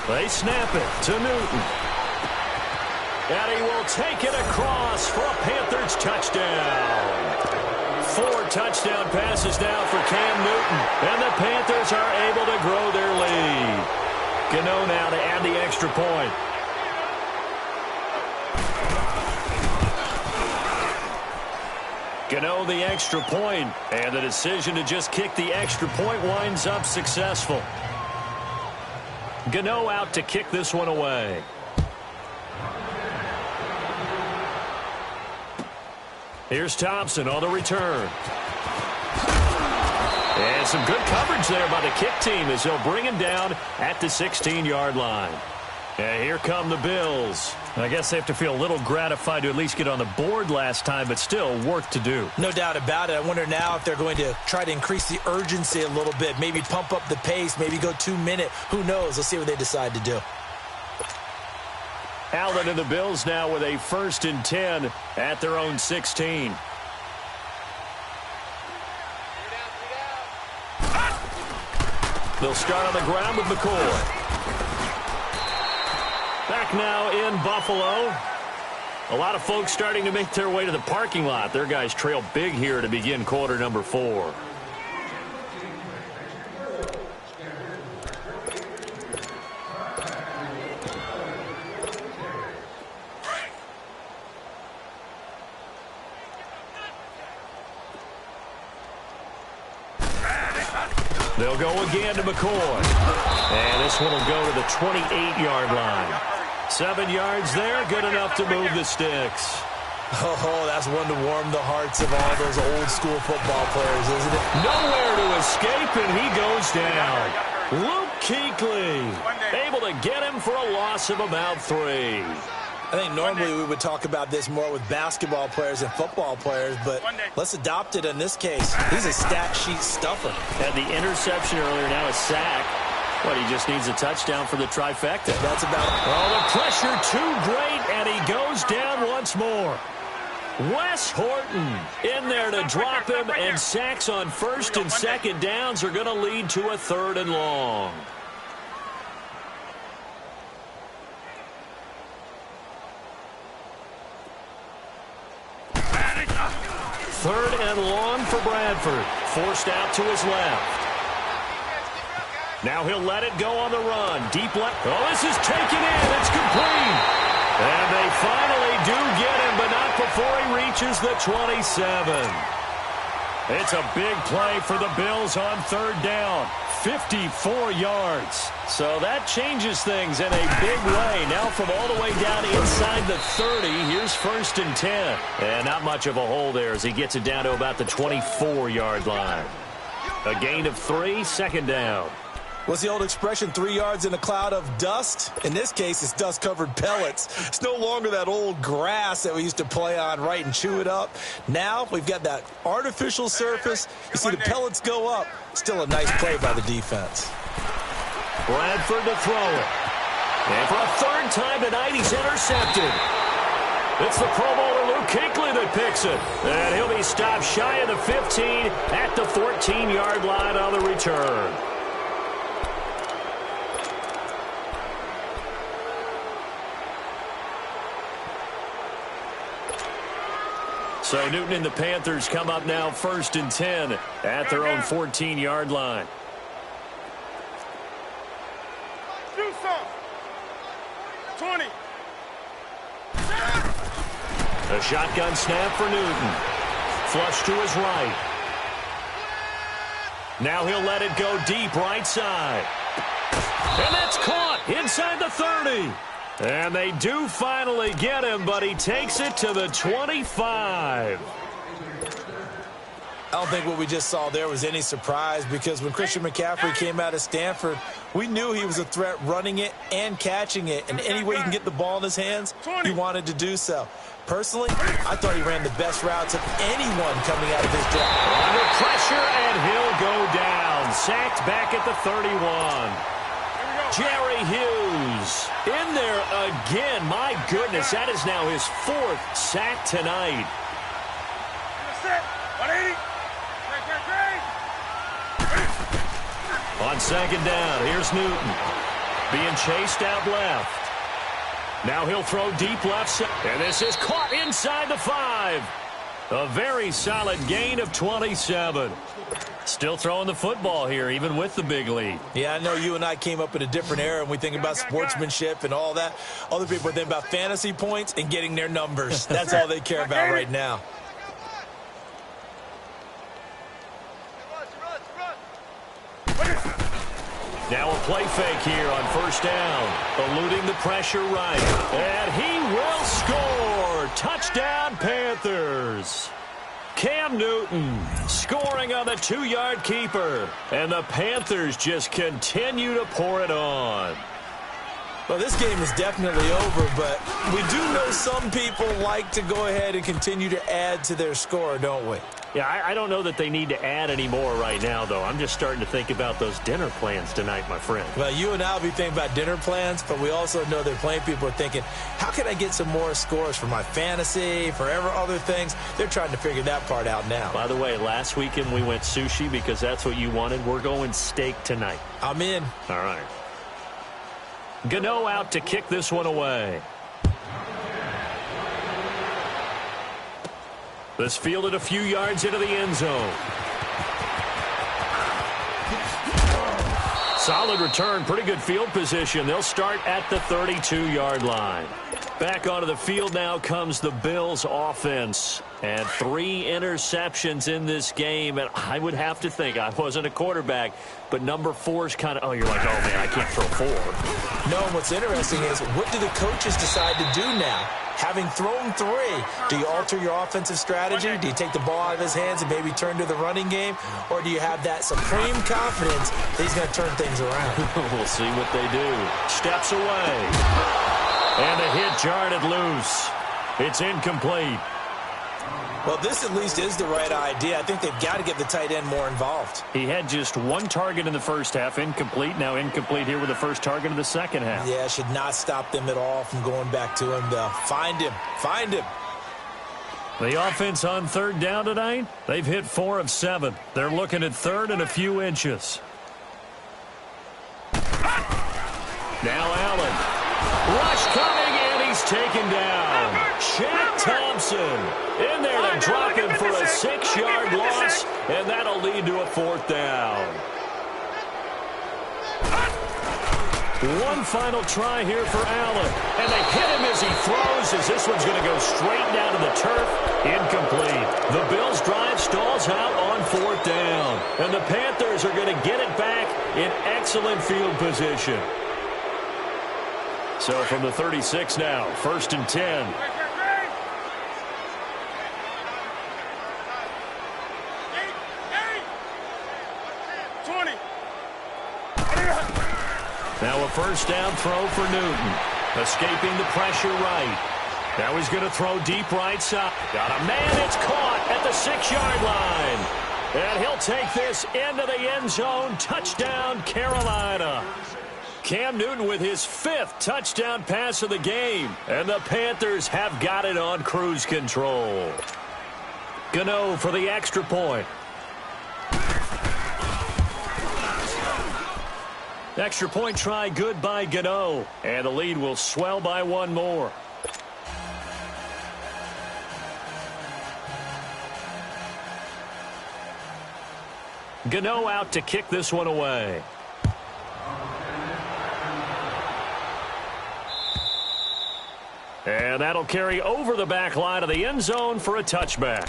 They snap it to Newton. And he will take it across for a Panthers touchdown. 4 touchdown passes now for Cam Newton. And the Panthers are able to grow their lead. Gano now to add the extra point. Gano the extra point, and the decision to just kick the extra point winds up successful. Gano out to kick this one away. Here's Thompson on the return. And some good coverage there by the kick team as they'll bring him down at the 16-yard line. And here come the Bills. I guess they have to feel a little gratified to at least get on the board last time, but still work to do. No doubt about it. I wonder now if they're going to try to increase the urgency a little bit, maybe pump up the pace, maybe go 2-minute. Who knows? Let's see what they decide to do. Allen and the Bills now with a 1st and 10 at their own 16. They'll start on the ground with McCoy. Back now in Buffalo. A lot of folks starting to make their way to the parking lot. Their guys trail big here to begin quarter number 4. They'll go again to McCoy. And this one will go to the 28-yard line. 7 yards there, good enough to move the sticks. Oh, that's one to warm the hearts of all those old-school football players, isn't it? Nowhere to escape, and he goes down. Luke Kuechly able to get him for a loss of about 3. I think normally we would talk about this more with basketball players and football players, but let's adopt it in this case. He's a stat sheet stuffer. Had the interception earlier, now a sack. But he just needs a touchdown for the trifecta. That's about it. Oh, the pressure too great, and he goes down once more. Wes Horton in there to drop him, and sacks on first and second downs are going to lead to a 3rd and long. Third and long for Bradford. Forced out to his left. Now he'll let it go on the run. Deep left. Oh, this is taken in. It's complete. And they finally do get him, but not before he reaches the 27. It's a big play for the Bills on 3rd down. 54 yards. So that changes things in a big way. Now from all the way down inside the 30, here's 1st and 10. And not much of a hole there as he gets it down to about the 24-yard line. A gain of 3, 2nd down. What's the old expression, 3 yards in a cloud of dust? In this case, it's dust-covered pellets. It's no longer that old grass that we used to play on, right, and chew it up. Now we've got that artificial surface. You see the pellets go up. Still a nice play by the defense. Bradford to throw it. And for a 3rd time tonight, he's intercepted. It's the Pro Bowler Luke Kuechly that picks it. And he'll be stopped shy of the 15 at the 14-yard line on the return. So Newton and the Panthers come up now 1st and 10 at their own 14-yard line. Do some. 20. A shotgun snap for Newton. Flush to his right. Now he'll let it go deep right side. And that's caught inside the 30. And they do finally get him, but he takes it to the 25. I don't think what we just saw there was any surprise, because when Christian McCaffrey came out of Stanford, we knew he was a threat running it and catching it. And any way he can get the ball in his hands, he wanted to do so. Personally, I thought he ran the best routes of anyone coming out of his draft. Under pressure, and he'll go down. Sacked back at the 31. Jerry Hughes in there again. My goodness, that is now his 4th sack tonight. 180. On 2nd down, here's Newton. Being chased out left. Now he'll throw deep left side. And this is caught inside the 5. A very solid gain of 27. Still throwing the football here, even with the big lead. Yeah, I know you and I came up in a different era, and we think about sportsmanship and all that. Other people think about fantasy points and getting their numbers. That's all they care about right now. Now a play fake here on 1st down. Eluding the pressure right. And he will score. Touchdown, Panthers. Cam Newton scoring on the 2-yard keeper. And the Panthers just continue to pour it on. Well, this game is definitely over, but we do know some people like to go ahead and continue to add to their score, don't we? Yeah, I don't know that they need to add any more right now, though. I'm just starting to think about those dinner plans tonight, my friend. Well, you and I will be thinking about dinner plans, but we also know that plenty of people are thinking, how can I get some more scores for my fantasy, for other things? They're trying to figure that part out now. By the way, last weekend we went sushi because that's what you wanted. We're going steak tonight. I'm in. All right. Gano out to kick this one away. This fielded a few yards into the end zone. Solid return, pretty good field position. They'll start at the 32-yard line. Back onto the field now comes the Bills offense. And 3 interceptions in this game. And I would have to think, I wasn't a quarterback, but number 4 is kind of, oh, you're like, oh, man, I can't throw 4. No, what's interesting is, what do the coaches decide to do now? Having thrown 3, do you alter your offensive strategy? Do you take the ball out of his hands and maybe turn to the running game? Or do you have that supreme confidence that he's going to turn things around? We'll see what they do. Steps away. And a hit jarred loose. It's incomplete. Well, this at least is the right idea. I think they've got to get the tight end more involved. He had just 1 target in the first half, incomplete. Now incomplete here with the first target of the second half. Yeah, should not stop them at all from going back to him, though. Find him. Find him. The offense on 3rd down tonight, they've hit 4 of 7. They're looking at 3rd and a few inches. Now Allen. Rush coming, and he's taken down. Shaq Thompson in there to drop him for a 6-yard loss, and that'll lead to a 4th down. One final try here for Allen, and they hit him as he throws, as this one's going to go straight down to the turf. Incomplete. The Bills' drive stalls out on 4th down, and the Panthers are going to get it back in excellent field position. So from the 36 now, 1st and 10. Now a 1st down throw for Newton. Escaping the pressure right. Now he's going to throw deep right side. Got a man, it's caught at the 6-yard line. And he'll take this into the end zone. Touchdown, Carolina. Cam Newton with his 5th touchdown pass of the game. And the Panthers have got it on cruise control. Gano for the extra point. Extra point try good by Gano. And the lead will swell by 1 more. Gano out to kick this one away. And that'll carry over the back line of the end zone for a touchback.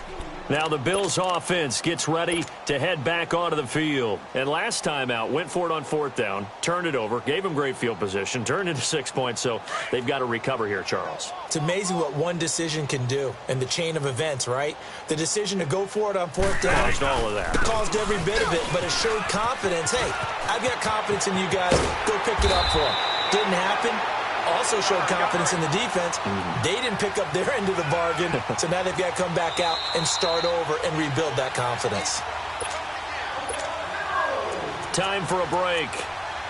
Now the Bills offense gets ready to head back onto the field. And last time out, went for it on 4th down, turned it over, gave them great field position, turned into 6 points, so they've got to recover here, Charles. It's amazing what one decision can do in the chain of events, right? The decision to go for it on 4th down. Caused all of that. Caused every bit of it, but it showed confidence. Hey, I've got confidence in you guys. Go pick it up for them. Didn't happen. Also showed confidence in the defense. They didn't pick up their end of the bargain, so now they've got to come back out and start over and rebuild that confidence. Time for a break.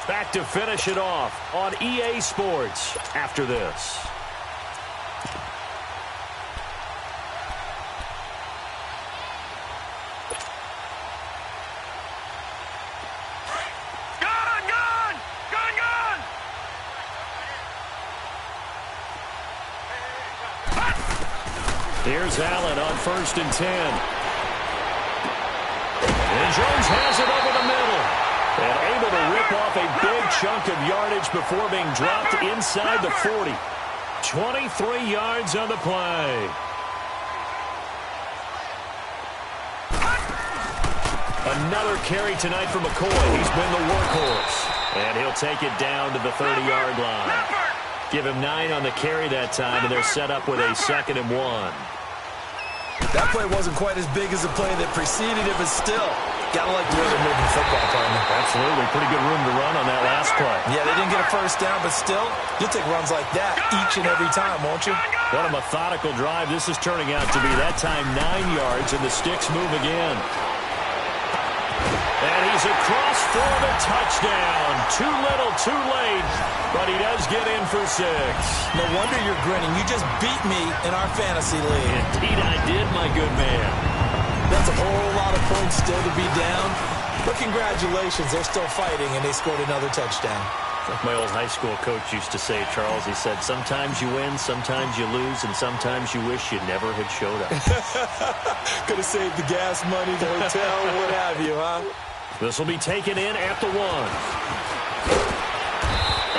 Back to finish it off on EA Sports after this. Here's Allen on 1st and 10. And Jones has it over the middle. And able to rip off a big chunk of yardage before being dropped inside the 40. 23 yards on the play. Another carry tonight for McCoy. He's been the workhorse. And he'll take it down to the 30-yard line. Give him 9 on the carry that time, and they're set up with a 2nd and 1. That play wasn't quite as big as the play that preceded it, but still, gotta like the way they're moving football, partner. Absolutely. Pretty good room to run on that last play. Yeah, they didn't get a 1st down, but still, you'll take runs like that each and every time, won't you? What a methodical drive this is turning out to be. That time 9 yards, and the sticks move again. And he's across for the touchdown. Too little, too late, but he does get in for 6. No wonder you're grinning. You just beat me in our fantasy league. Indeed I did, my good man. That's a whole lot of points still to be down. But congratulations, they're still fighting, and they scored another touchdown. Like my old high school coach used to say, Charles, he said, sometimes you win, sometimes you lose, and sometimes you wish you never had showed up. Could have saved the gas money, the hotel, what have you, huh? This will be taken in at the 1.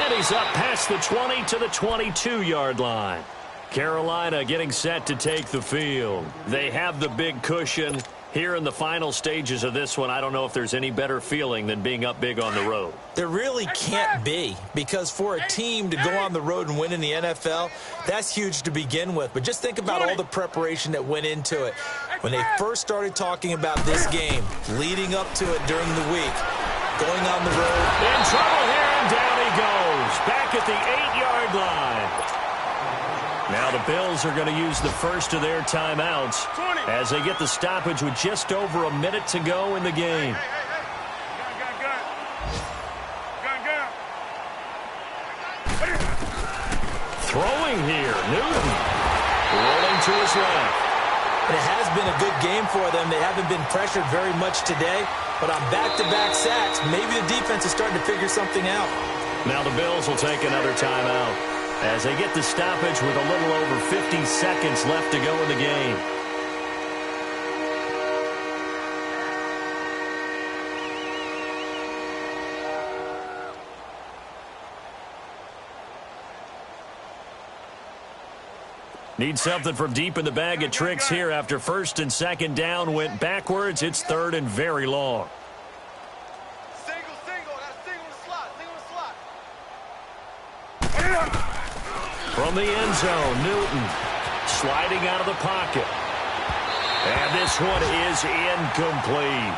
And he's up past the 20 to the 22-yard line. Carolina getting set to take the field. They have the big cushion. Here in the final stages of this one, I don't know if there's any better feeling than being up big on the road. There really can't be, because for a team to go on the road and win in the NFL, that's huge to begin with. But just think about all the preparation that went into it. When they first started talking about this game, leading up to it during the week, going on the road. In trouble here, and down he goes. Back at the 8-yard line. Now the Bills are going to use the first of their timeouts as they get the stoppage with just over a minute to go in the game. Throwing here, Newton. Rolling to his left. And it has been a good game for them. They haven't been pressured very much today, but on back-to-back sacks, maybe the defense is starting to figure something out. Now the Bills will take another timeout as they get the stoppage with a little over 50 seconds left to go in the game. Need something from deep in the bag of tricks here after first and second down went backwards. It's third and very long. From the end zone, Newton sliding out of the pocket. And this one is incomplete.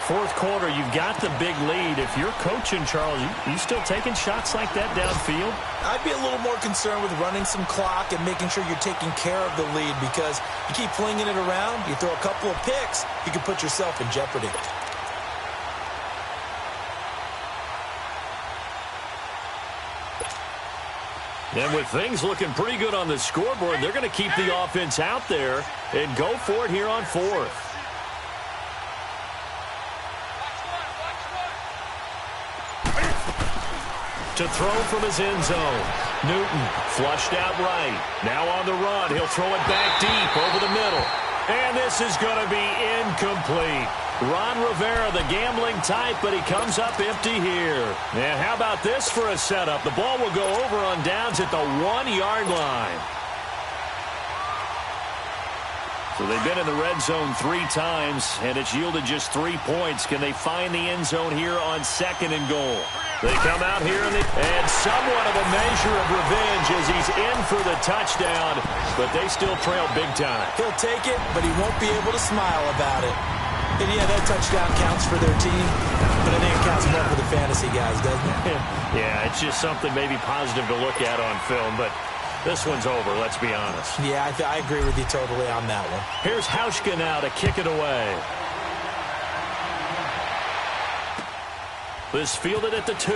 Fourth quarter, you've got the big lead. If you're coaching, Charles, you still taking shots like that downfield? I'd be a little more concerned with running some clock and making sure you're taking care of the lead, because you keep flinging it around, you throw a couple of picks, you can put yourself in jeopardy. And with things looking pretty good on the scoreboard, they're going to keep the offense out there and go for it here on fourth. To throw from his end zone. Newton flushed out right. Now on the run. He'll throw it back deep over the middle. And this is going to be incomplete. Ron Rivera, the gambling type, but he comes up empty here. And how about this for a setup? The ball will go over on downs at the 1-yard line. So they've been in the red zone 3 times, and it's yielded just 3 points. Can they find the end zone here on second and goal? They come out here and somewhat of a measure of revenge as he's in for the touchdown, but they still trail big time. He'll take it, but he won't be able to smile about it. And yeah, that touchdown counts for their team, but I think it counts more for the fantasy guys, doesn't it? Yeah, it's just something maybe positive to look at on film, but this one's over, let's be honest. Yeah, I agree with you totally on that one. Here's Hauschka now to kick it away. This fielded at the 2.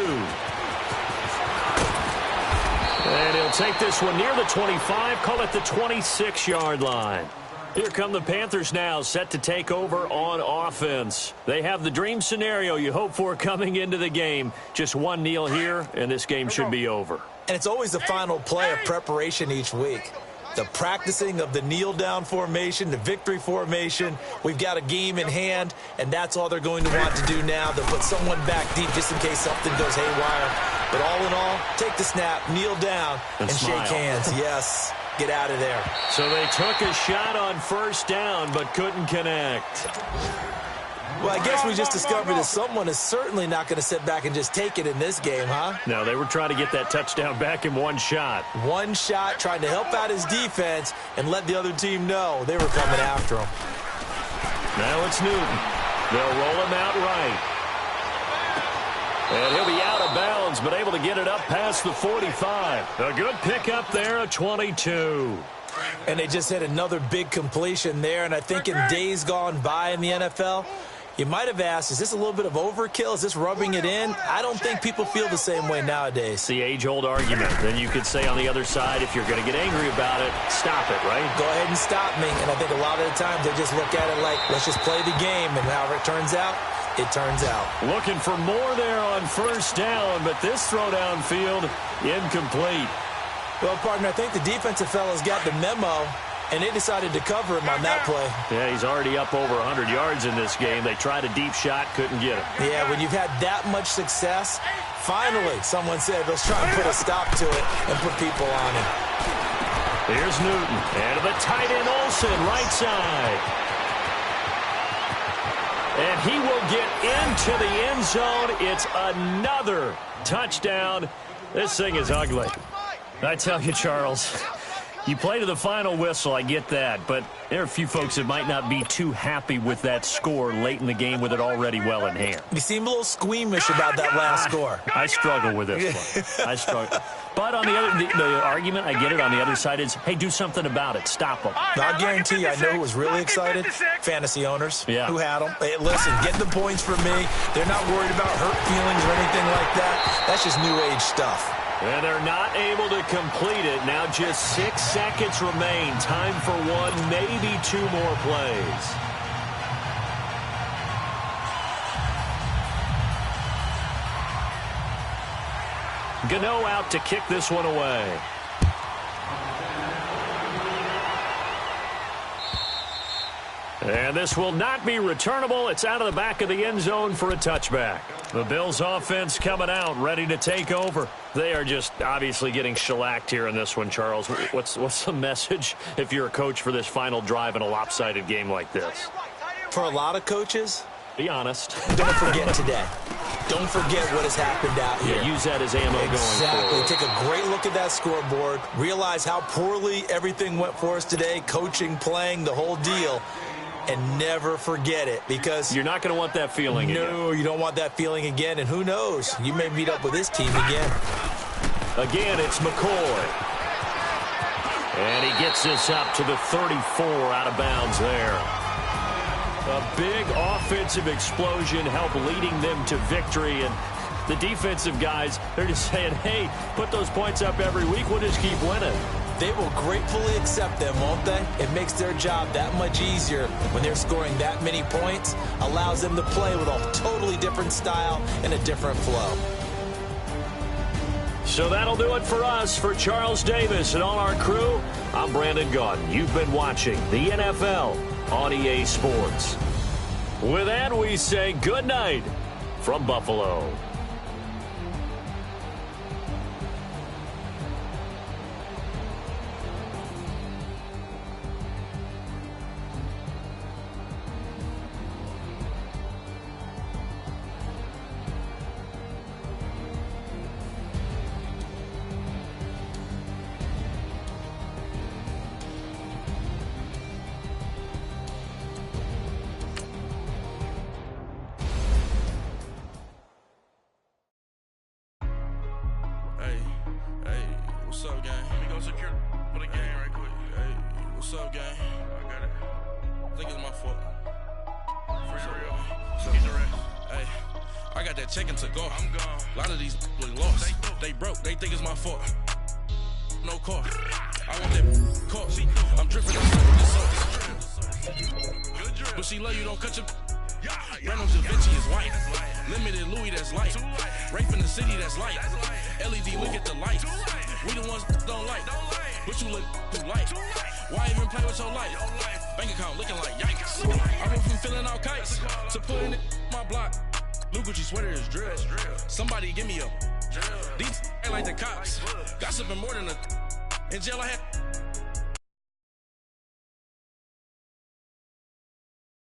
And he'll take this one near the 25, call it the 26-yard line. Here come the Panthers now, set to take over on offense. They have the dream scenario you hope for coming into the game. Just one kneel here, and this game should be over. And it's always the final play of preparation each week. The practicing of the kneel-down formation, the victory formation. We've got a game in hand, and that's all they're going to want to do now. They'll put someone back deep just in case something goes haywire. But all in all, take the snap, kneel down, and shake hands. Yes, get out of there. So they took a shot on first down, but couldn't connect. Well, I guess we just discovered that someone is certainly not going to sit back and just take it in this game, huh? No, they were trying to get that touchdown back in one shot. One shot, trying to help out his defense and let the other team know they were coming after him. Now it's Newton. They'll roll him out right. And he'll be out of bounds, but able to get it up past the 45. A good pickup there, a 22. And they just had another big completion there, and I think in days gone by in the NFL, you might have asked, is this a little bit of overkill? Is this rubbing it in? I don't think people feel the same way nowadays. It's the age-old argument. Then you could say on the other side, if you're going to get angry about it, stop it, right? Go ahead and stop me. And I think a lot of the times they just look at it like, let's just play the game, and however it turns out, it turns out. Looking for more there on first down, but this throw downfield, incomplete. Well, partner, I think the defensive fellas got the memo. And they decided to cover him on that play. Yeah, he's already up over 100 yards in this game. They tried a deep shot, couldn't get it. Yeah, when you've had that much success, finally someone said, let's try and put a stop to it and put people on him. Here's Newton. And the tight end Olsen, right side. And he will get into the end zone. It's another touchdown. This thing is ugly. I tell you, Charles, you play to the final whistle, I get that, but there are a few folks that might not be too happy with that score late in the game with it already well in hand. You seem a little squeamish about that last score. I struggle with this one. I struggle. But on the other, the argument, I get it, on the other side is, hey, do something about it. Stop them. Now, I guarantee you, I know who was really excited. Fantasy owners who had them. Hey, listen, get the points from me. They're not worried about hurt feelings or anything like that. That's just new age stuff. And they're not able to complete it. Now just 6 seconds remain. Time for one, maybe two more plays. Gano out to kick this one away. And this will not be returnable. It's out of the back of the end zone for a touchback. The Bills offense coming out, ready to take over. They are just obviously getting shellacked here in this one, Charles. What's the message if you're a coach for this final drive in a lopsided game like this? For a lot of coaches, be honest. Don't forget today. Don't forget what has happened out here. Yeah, use that as ammo going forward. Take a great look at that scoreboard. Realize how poorly everything went for us today. Coaching, playing, the whole deal. And never forget it, because you're not going to want that feeling again. No, you don't want that feeling again. And who knows? You may meet up with this team again. Again, it's McCoy. And he gets this up to the 34 out of bounds there. A big offensive explosion helped leading them to victory. And the defensive guys, they're just saying, hey, put those points up every week. We'll just keep winning. They will gratefully accept them, won't they? It makes their job that much easier when they're scoring that many points. Allows them to play with a totally different style and a different flow. So that'll do it for us. For Charles Davis and all our crew, I'm Brandon Gaudin. You've been watching the NFL on EA Sports. With that, we say good night from Buffalo. What's up, gang? Let me go secure for the game right quick. Hey, what's up, gang? I got it. I think it's my fault. For real. Get the rest. Hey, I got that check-in to go. I'm gone. A lot of these was lost. They broke. They think it's my fault. No car. I want that car. I'm dripping on the sauce. But she love you, don't cut your... Random Da Vinci is white. Limited Louis, that's light. Rape in the city, that's light. LED, look at the lights. We the ones don't like. But you look too light. Why even play with your life? Bank account looking like yikes. I went from filling out kites to putting it in my block. Blue Gucci sweater is drill. Somebody give me a... These ain't like the cops. Gossiping more than a... In jail I had...